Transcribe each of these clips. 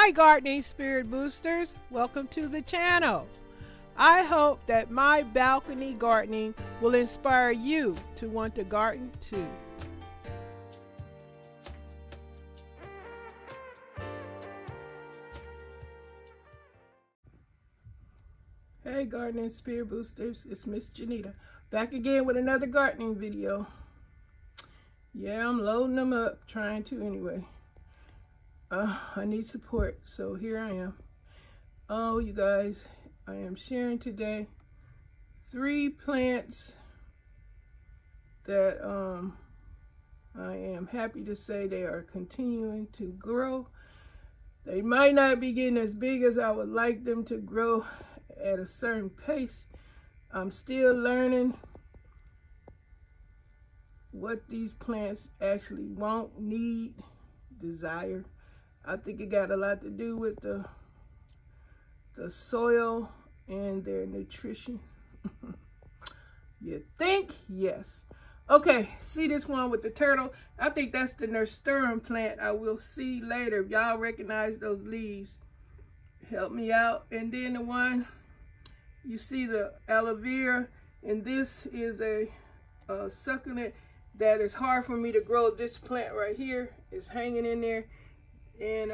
Hi gardening spirit boosters, welcome to the channel. I hope that my balcony gardening will inspire you to want to garden too. Hey gardening spirit boosters, it's Miss Janita back again with another gardening video. Yeah, I'm loading them up, trying to anyway. I need support, so here I am. Oh, you guys, I am sharing today 3 plants that I am happy to say they are continuing to grow. They might not be getting as big as I would like them to grow at a certain pace. I'm still learning what these plants actually want, need, desire. I think it got a lot to do with the soil and their nutrition. You think? Yes. Okay, see this one with the turtle? I think that's the nasturtium plant. I will see later. If y'all recognize those leaves, help me out. And then the one, you see the aloe vera, and this is a succulent that is hard for me to grow. This plant right here is hanging in there. And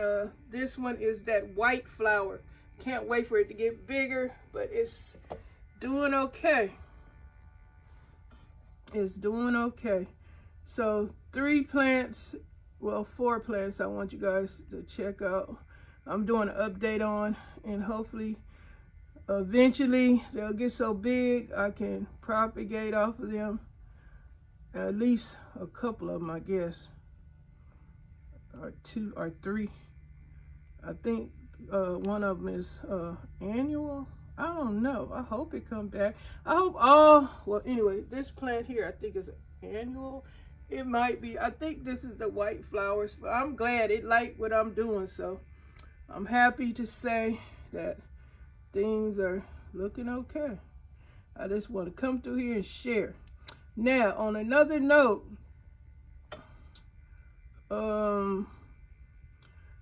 this one is that white flower. Can't wait for it to get bigger, but it's doing okay. It's doing okay. So 3 plants, well 4 plants I want you guys to check out. I'm doing an update on, and hopefully eventually they'll get so big I can propagate off of them. At least a couple of them, I guess. Or 2 or 3. I think one of them is annual. I don't know. I hope it comes back. I hope all, well anyway, this plant here I think is annual. It might be. I think this is the white flowers, but I'm glad it liked what I'm doing, so I'm happy to say that things are looking okay. I just want to come through here and share. Now on another note,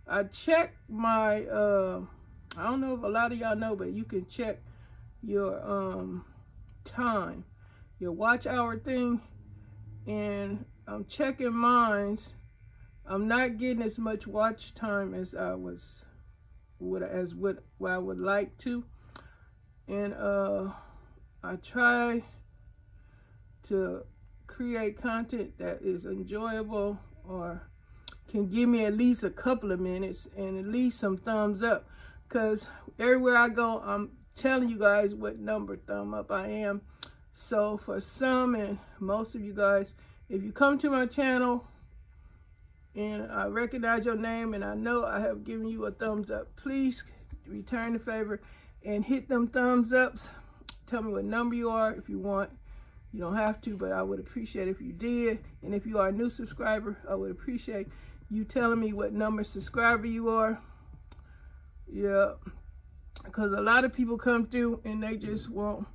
I checked my I don't know if a lot of y'all know, but you can check your time, your watch hour thing, and I'm checking mine. I'm not getting as much watch time as I was what I would like to, and I try to create content that is enjoyable or can give me at least a couple of minutes and at least some thumbs up, because everywhere I go I'm telling you guys what number thumb up I am. So for some and most of you guys, if you come to my channel and I recognize your name and I know I have given you a thumbs up, please return the favor and hit them thumbs ups. Tell me what number you are if you want. You don't have to, but I would appreciate if you did. And if you are a new subscriber, I would appreciate you telling me what number subscriber you are. Yeah, because a lot of people come through and they just want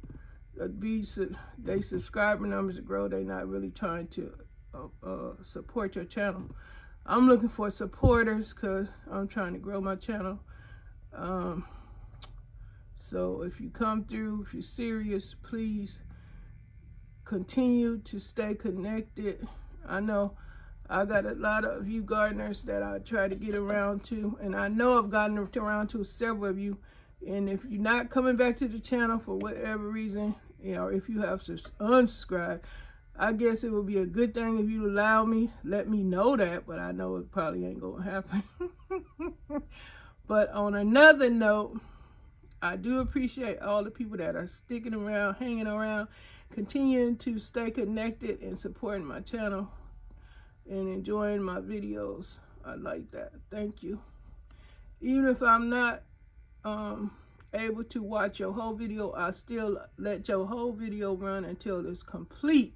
they subscriber numbers to grow. They're not really trying to support your channel. I'm looking for supporters because I'm trying to grow my channel. So if you come through, if you're serious, please continue to stay connected. I know I got a lot of you gardeners that I try to get around to, and I know I've gotten around to several of you. And if you're not coming back to the channel for whatever reason, you know, if you have unsubscribed, I guess it would be a good thing if you allow me, let me know that, but I know it probably ain't gonna happen. But on another note, I do appreciate all the people that are sticking around, hanging around, continuing to stay connected and supporting my channel and enjoying my videos. I like that. Thank you. Even if I'm not able to watch your whole video, I still let your whole video run until it's complete.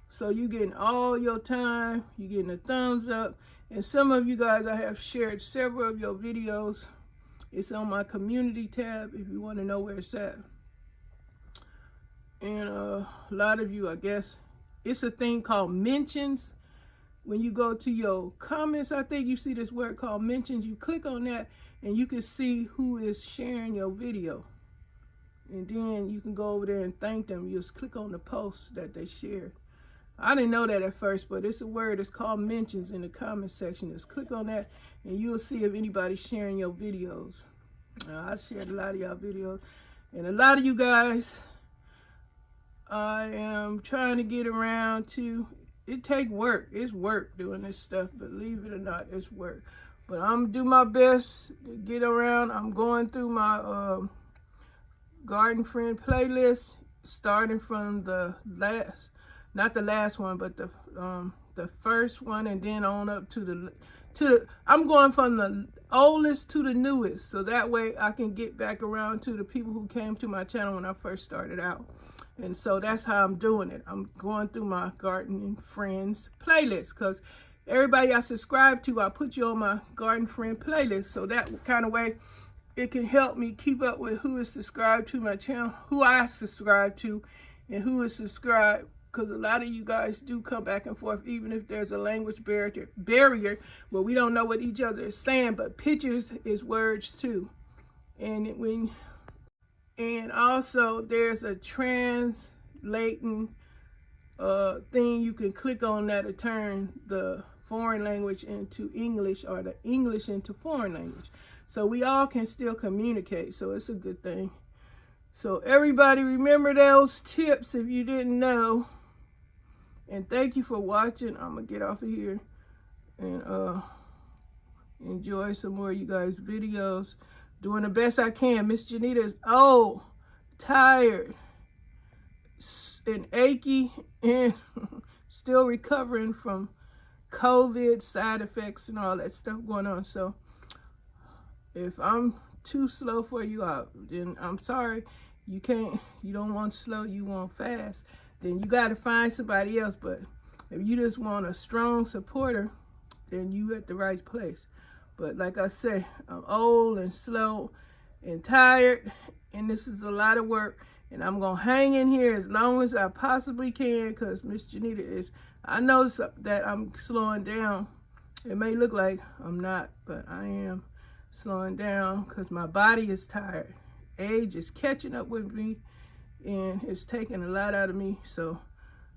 So you're getting all your time, you're getting a thumbs up. And some of you guys, I have shared several of your videos. It's on my community tab if you want to know where it's at. And a lot of you, I guess, it's a thing called mentions. when you go to your comments, I think you see this word called mentions. You click on that and you can see who is sharing your video. And then you can go over there and thank them. You just click on the post that they shared. I didn't know that at first, but it's a word. It's called mentions in the comment section. Just click on that and you'll see if anybody's sharing your videos. I shared a lot of y'all videos. And a lot of you guys, I am trying to get around to. It take work. It's work doing this stuff. Believe it or not, it's work. But I'm gonna do my best to get around. I'm going through my garden friend playlist, starting from the last, not the last one, but the first one, and then on up to the. I'm going from the oldest to the newest, so that way I can get back around to the people who came to my channel when I first started out. And so that's how I'm doing it. I'm going through my gardening friends playlist, because everybody I subscribe to, I put you on my garden friend playlist. So that kind of way it can help me keep up with who is subscribed to my channel, who I subscribe to, and who is subscribed. Because a lot of you guys do come back and forth, even if there's a language barrier where we don't know what each other is saying, but pictures is words too. And also there's a translating thing you can click on that to turn the foreign language into English, or the English into foreign language. So we all can still communicate, so it's a good thing. So everybody remember those tips if you didn't know. And thank you for watching. I'm going to get off of here and enjoy some more of you guys' videos. Doing the best I can. Miss Janita is old, tired, and achy, and still recovering from COVID side effects and all that stuff going on. So if I'm too slow for you out, then I'm sorry. You don't want slow, you want fast. Then you got to find somebody else. But if you just want a strong supporter, then you at the right place. But like I say, I'm old and slow and tired, and this is a lot of work. And I'm going to hang in here as long as I possibly can, because Miss Janita is, I know that I'm slowing down. It may look like I'm not, but I am slowing down because my body is tired. Age is catching up with me, and it's taking a lot out of me. So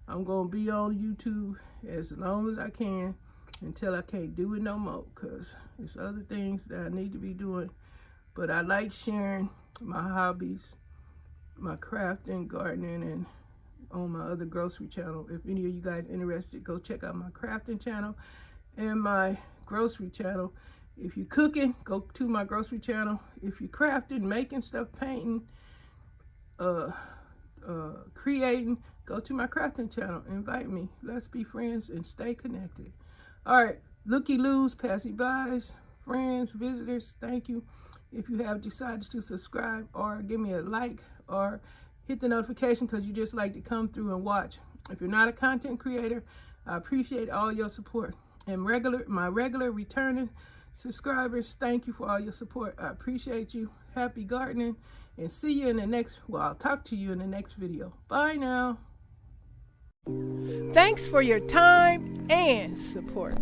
I'm going to be on YouTube as long as I can until I can't do it no more, because there's other things that I need to be doing. But I like sharing my hobbies, my crafting, gardening, and on my other grocery channel. If any of you guys interested, go check out my crafting channel and my grocery channel. If you're cooking, go to my grocery channel. If you're crafting, making stuff, painting, creating, go to my crafting channel. Invite me. Let's be friends and stay connected. All right, looky-loos, passy-bys, friends, visitors, thank you. If you have decided to subscribe or give me a like or hit the notification because you just like to come through and watch. If you're not a content creator, I appreciate all your support. And my regular returning subscribers, thank you for all your support. I appreciate you. Happy gardening, and see you in the next, well, I'll talk to you in the next video. Bye now. Thanks for your time and support.